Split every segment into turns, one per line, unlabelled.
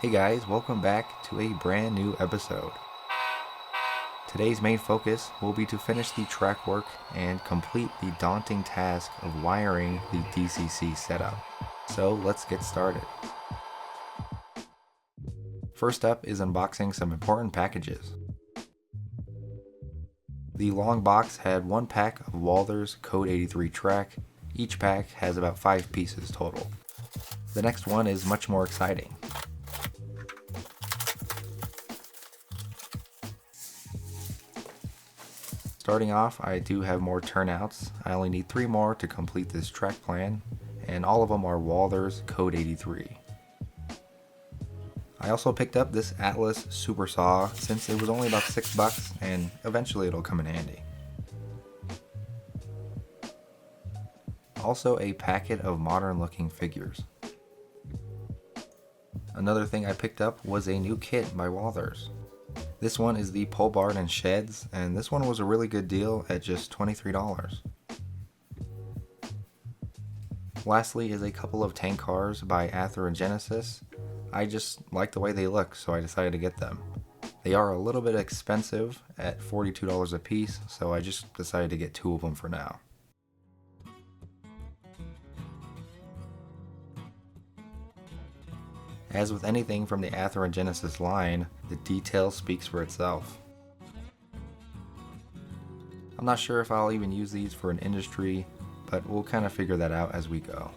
Hey guys, welcome back to a brand new episode. Today's main focus will be to finish the track work and complete the daunting task of wiring the DCC setup. So let's get started. First up is unboxing some important packages. The long box had one pack of Walther's Code 83 track. Each pack has about 5 pieces total. The next one is much more exciting. Starting off, I do have more turnouts. I only need 3 more to complete this track plan, and all of them are Walther's Code 83. I also picked up this Atlas Super Saw since it was only about $6 and eventually it'll come in handy. Also a packet of modern looking figures. Another thing I picked up was a new kit by Walther's. This one is the pole barn and sheds, and this one was a really good deal at just $23. Lastly is a couple of tank cars by Ather and Genesis. I just like the way they look, so I decided to get them. They are a little bit expensive at $42 a piece, so I just decided to get 2 of them for now. As with anything from the Ather and Genesis line, the detail speaks for itself. I'm not sure if I'll even use these for an industry, but we'll kind of figure that out as we go.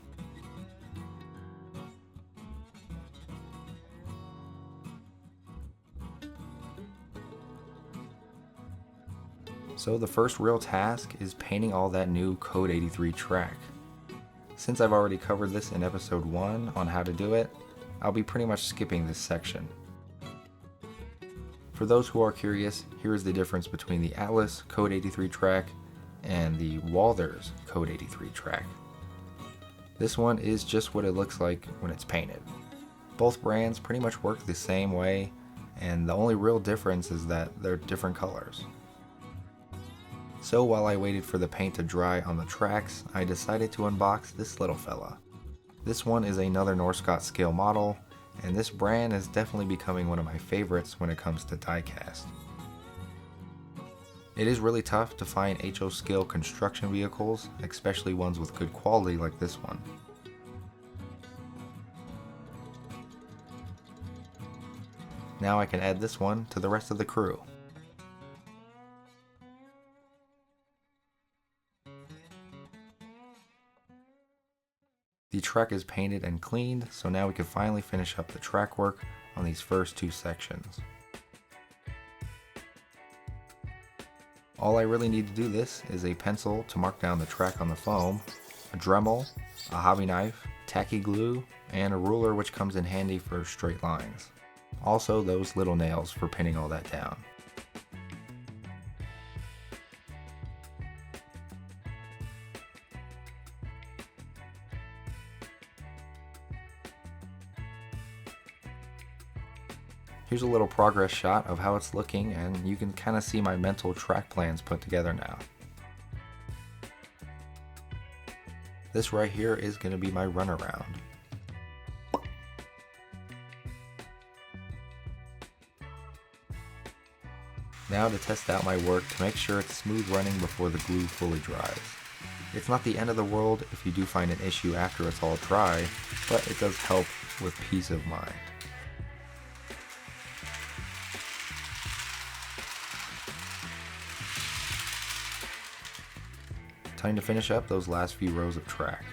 So the first real task is painting all that new Code 83 track. Since I've already covered this in episode 1 on how to do it, I'll be pretty much skipping this section. For those who are curious, here is the difference between the Atlas Code 83 track and the Walther's Code 83 track. This one is just what it looks like when it's painted. Both brands pretty much work the same way, and the only real difference is that they're different colors. So while I waited for the paint to dry on the tracks, I decided to unbox this little fella. This one is another Norscot scale model, and this brand is definitely becoming one of my favorites when it comes to diecast. It is really tough to find HO scale construction vehicles, especially ones with good quality like this one. Now I can add this one to the rest of the crew. The track is painted and cleaned, so now we can finally finish up the track work on these first 2 sections. All I really need to do this is a pencil to mark down the track on the foam, a Dremel, a hobby knife, tacky glue, and a ruler which comes in handy for straight lines. Also those little nails for pinning all that down. Here's a little progress shot of how it's looking, and you can kind of see my mental track plans put together now. This right here is going to be my runaround. Now to test out my work to make sure it's smooth running before the glue fully dries. It's not the end of the world if you do find an issue after it's all dry, but it does help with peace of mind. Time to finish up those last few rows of track.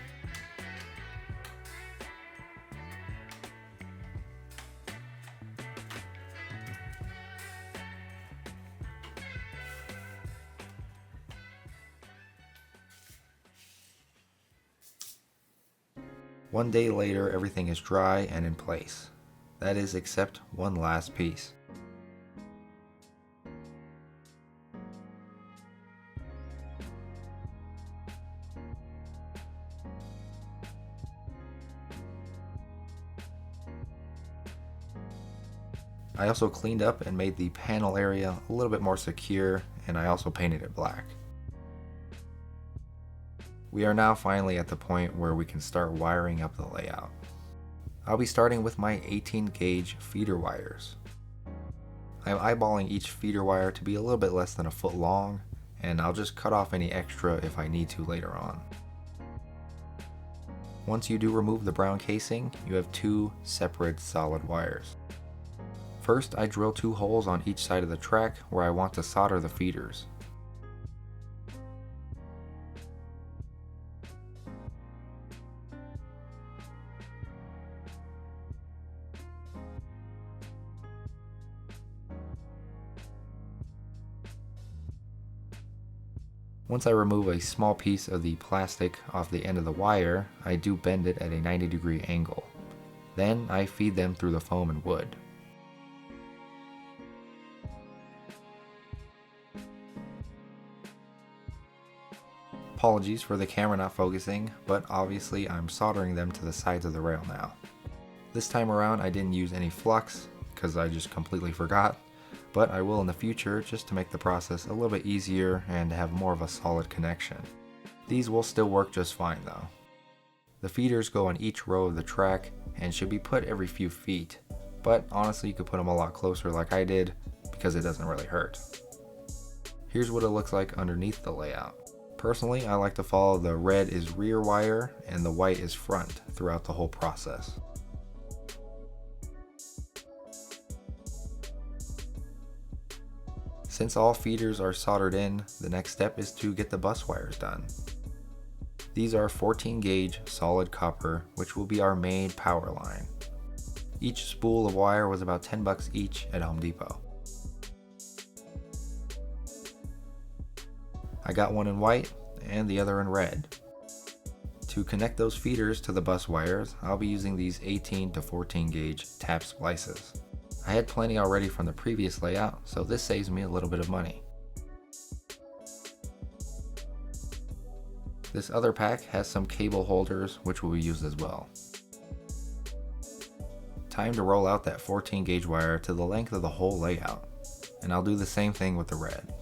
One day later, everything is dry and in place. That is, except one last piece. I also cleaned up and made the panel area a little bit more secure, and I also painted it black. We are now finally at the point where we can start wiring up the layout. I'll be starting with my 18 gauge feeder wires. I'm eyeballing each feeder wire to be a little bit less than a foot long, and I'll just cut off any extra if I need to later on. Once you do remove the brown casing, you have two separate solid wires. First, I drill 2 holes on each side of the track where I want to solder the feeders. Once I remove a small piece of the plastic off the end of the wire, I do bend it at a 90-degree angle. Then I feed them through the foam and wood. Apologies for the camera not focusing, but obviously I'm soldering them to the sides of the rail now. This time around I didn't use any flux because I just completely forgot, but I will in the future just to make the process a little bit easier and have more of a solid connection. These will still work just fine though. The feeders go on each row of the track and should be put every few feet, but honestly you could put them a lot closer like I did because it doesn't really hurt. Here's what it looks like underneath the layout. Personally, I like to follow the red is rear wire and the white is front throughout the whole process. Since all feeders are soldered in, the next step is to get the bus wires done. These are 14 gauge solid copper, which will be our main power line. Each spool of wire was about 10 bucks each at Home Depot. I got one in white and the other in red. To connect those feeders to the bus wires, I'll be using these 18 to 14 gauge tap splices. I had plenty already from the previous layout, so this saves me a little bit of money. This other pack has some cable holders which will be used as well. Time to roll out that 14 gauge wire to the length of the whole layout, and I'll do the same thing with the red.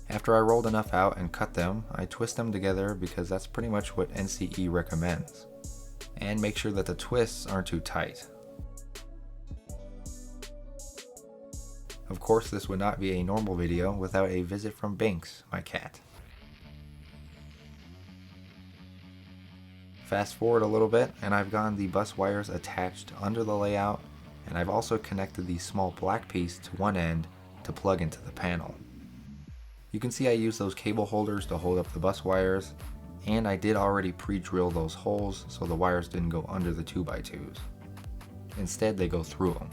After I rolled enough out and cut them, I twist them together because that's pretty much what NCE recommends. And make sure that the twists aren't too tight. Of course, this would not be a normal video without a visit from Binks, my cat. Fast forward a little bit and I've gotten the bus wires attached under the layout, and I've also connected the small black piece to one end to plug into the panel. You can see I use those cable holders to hold up the bus wires, and I did already pre-drill those holes so the wires didn't go under the 2x2s. Instead, they go through them.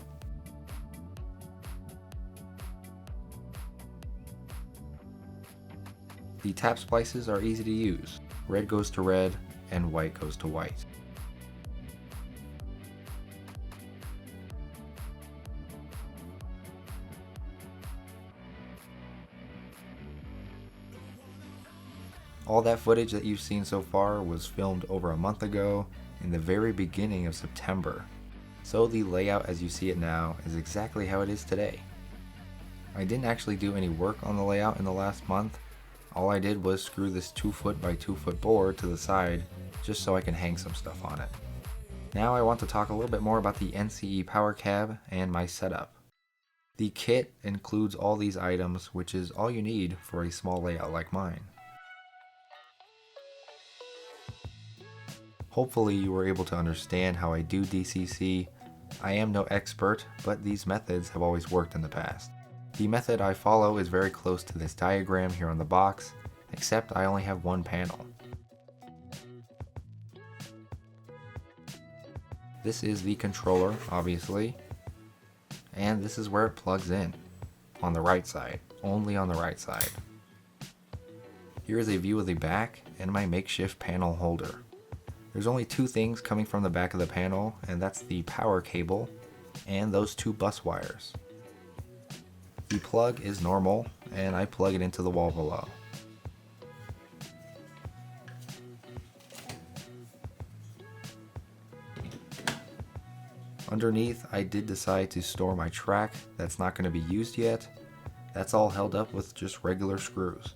The tap splices are easy to use. Red goes to red and white goes to white. All that footage that you've seen so far was filmed over a month ago in the very beginning of September. So the layout as you see it now is exactly how it is today. I didn't actually do any work on the layout in the last month. All I did was screw this 2 foot by 2 foot board to the side just so I can hang some stuff on it. Now I want to talk a little bit more about the NCE power cab and my setup. The kit includes all these items, which is all you need for a small layout like mine. Hopefully you were able to understand how I do DCC. I am no expert, but these methods have always worked in the past. The method I follow is very close to this diagram here on the box, except I only have one panel. This is the controller, obviously, and this is where it plugs in, on the right side, only on the right side. Here is a view of the back and my makeshift panel holder. There's only 2 things coming from the back of the panel, and that's the power cable and those 2 bus wires. The plug is normal, and I plug it into the wall below. Underneath, I did decide to store my track that's not going to be used yet. That's all held up with just regular screws.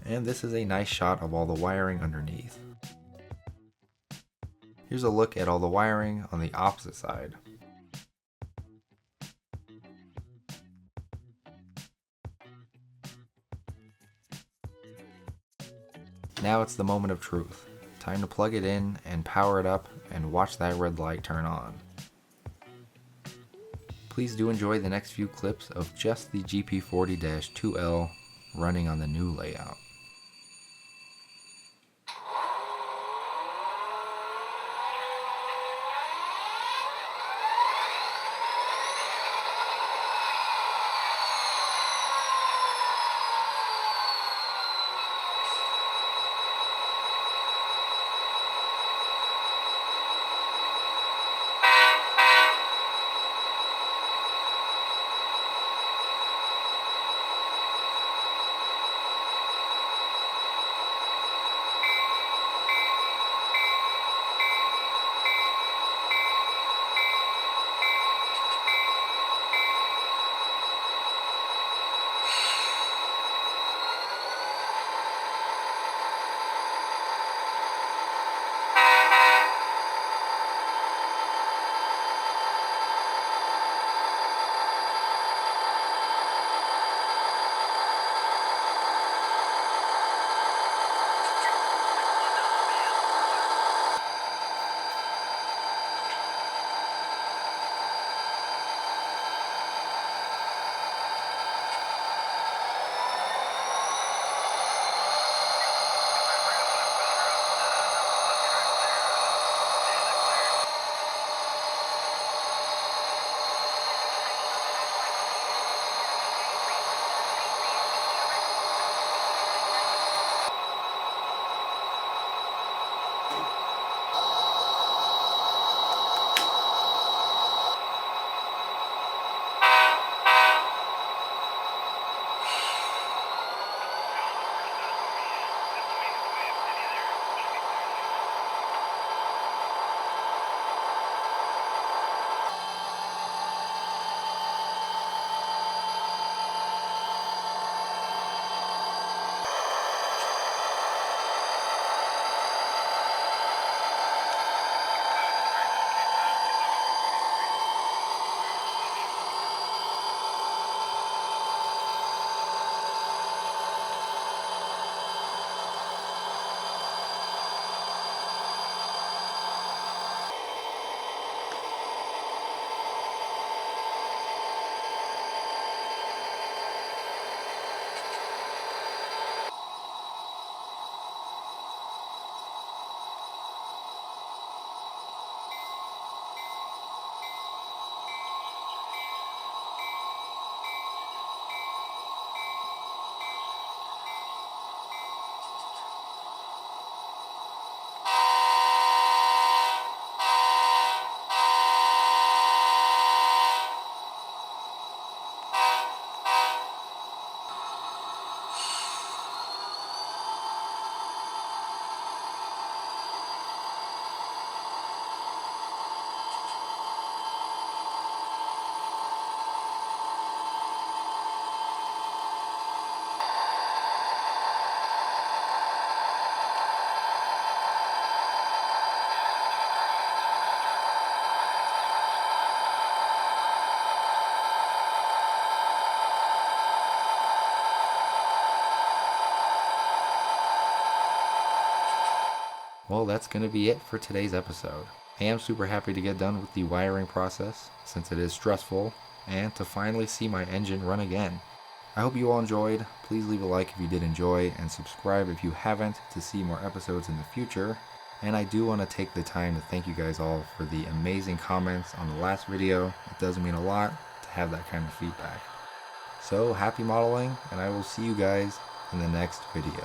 And this is a nice shot of all the wiring underneath. Here's a look at all the wiring on the opposite side. Now it's the moment of truth. Time to plug it in and power it up and watch that red light turn on. Please do enjoy the next few clips of just the GP40-2L running on the new layout. Well, that's going to be it for today's episode. I am super happy to get done with the wiring process, since it is stressful, and to finally see my engine run again. I hope you all enjoyed. Please leave a like if you did enjoy, and subscribe if you haven't to see more episodes in the future. And I do want to take the time to thank you guys all for the amazing comments on the last video. It does mean a lot to have that kind of feedback. So happy modeling, and I will see you guys in the next video.